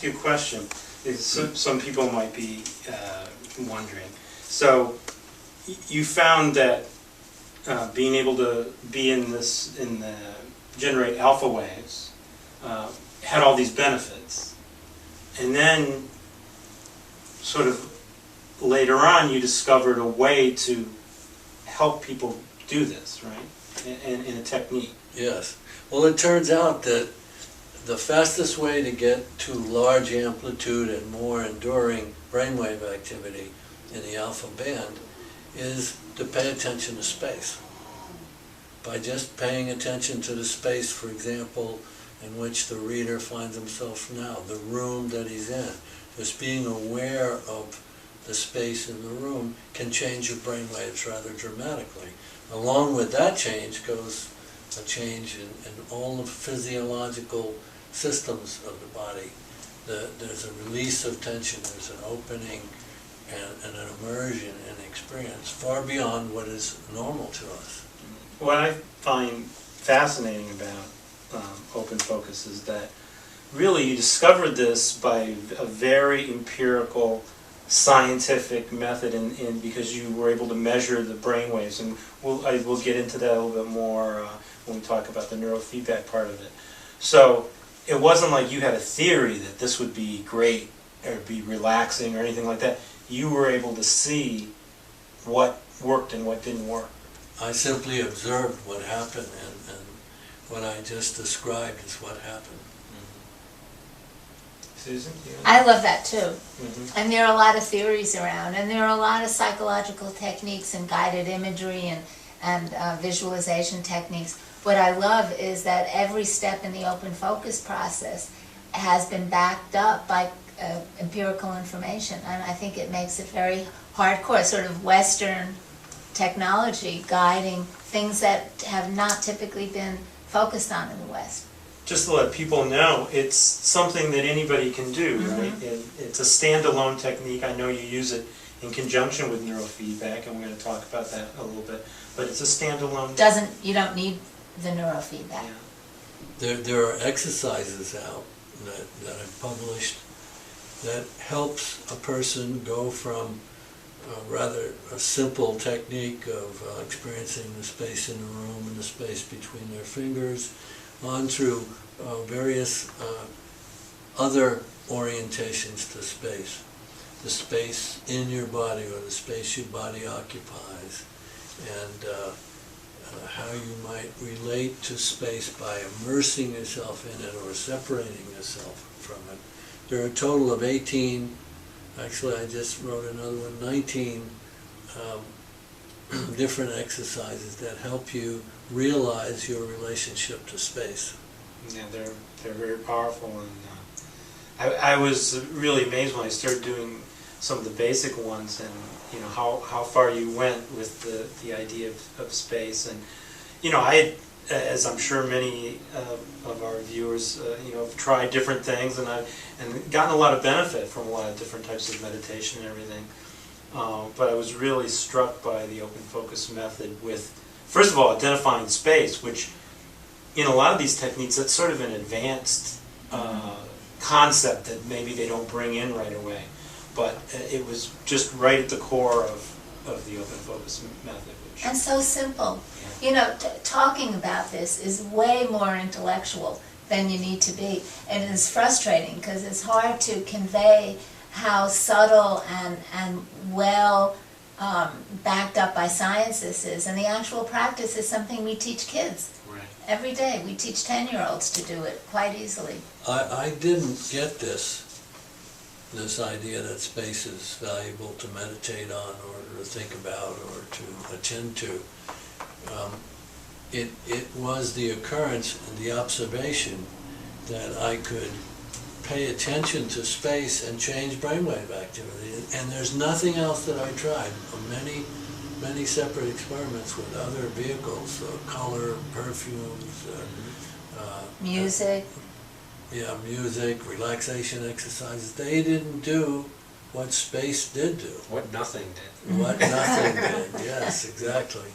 ask you a question. Some people might be wondering. So you found that being able to be in the generate alpha waves had all these benefits, and then sort of later on you discovered a way to help people do this, right? In a technique. Yes. Well, it turns out that the fastest way to get to large amplitude and more enduring brainwave activity in the alpha band is to pay attention to space. By just paying attention to the space, for example, in which the reader finds himself now, the room that he's in, just being aware of the space in the room can change your brainwaves rather dramatically. Along with that change goes a change in all the physiological systems of the body. There's a release of tension, there's an opening and an immersion in experience far beyond what is normal to us. What I find fascinating about open focus is that really you discovered this by a very empirical scientific method because you were able to measure the brain waves, and we'll get into that a little bit more when we talk about the neurofeedback part of it. So it wasn't like you had a theory that this would be great or be relaxing or anything like that. You were able to see what worked and what didn't work. I simply observed what happened, and what I just described is what happened. Susan? I love that too. Mm-hmm. And there are a lot of theories around, and there are a lot of psychological techniques and guided imagery and visualization techniques. What I love is that every step in the open focus process has been backed up by empirical information, and I think it makes it very hardcore, sort of Western technology guiding things that have not typically been focused on in the West. Just to let people know, it's something that anybody can do, right? It's a standalone technique. I know you use it in conjunction with neurofeedback, and we're going to talk about that a little bit. But it's a standalone. You don't need the neurofeedback. Yeah. There are exercises out that I've published that helps a person go from rather a simple technique of experiencing the space in the room and the space between their fingers on through various other orientations to space. The space in your body or the space your body occupies, and how you might relate to space by immersing yourself in it or separating yourself from it. There are a total of 18, actually I just wrote another one, 19 different exercises that help you realize your relationship to space. Yeah, they're very powerful, and I was really amazed when I started doing some of the basic ones, and how far you went with the idea of space. And I, as I'm sure many of our viewers have tried different things, and gotten a lot of benefit from a lot of different types of meditation and everything. But I was really struck by the open focus method with, first of all, identifying space, which in a lot of these techniques, that's sort of an advanced concept that maybe they don't bring in right away. But it was just right at the core of the open focus method. And so simple. Yeah. Talking about this is way more intellectual than you need to be. And it's frustrating because it's hard to convey how subtle and well backed up by science this is. And the actual practice is something we teach kids. Right. Every day. We teach 10-year-olds to do it quite easily. I didn't get this idea that space is valuable to meditate on or to think about or to attend to. It was the occurrence and the observation that I could pay attention to space and change brainwave activity. And there's nothing else that I tried. Many separate experiments with other vehicles, color, perfumes, Music. Music, relaxation exercises. They didn't do what space did do. What nothing did. What nothing did, yes, exactly.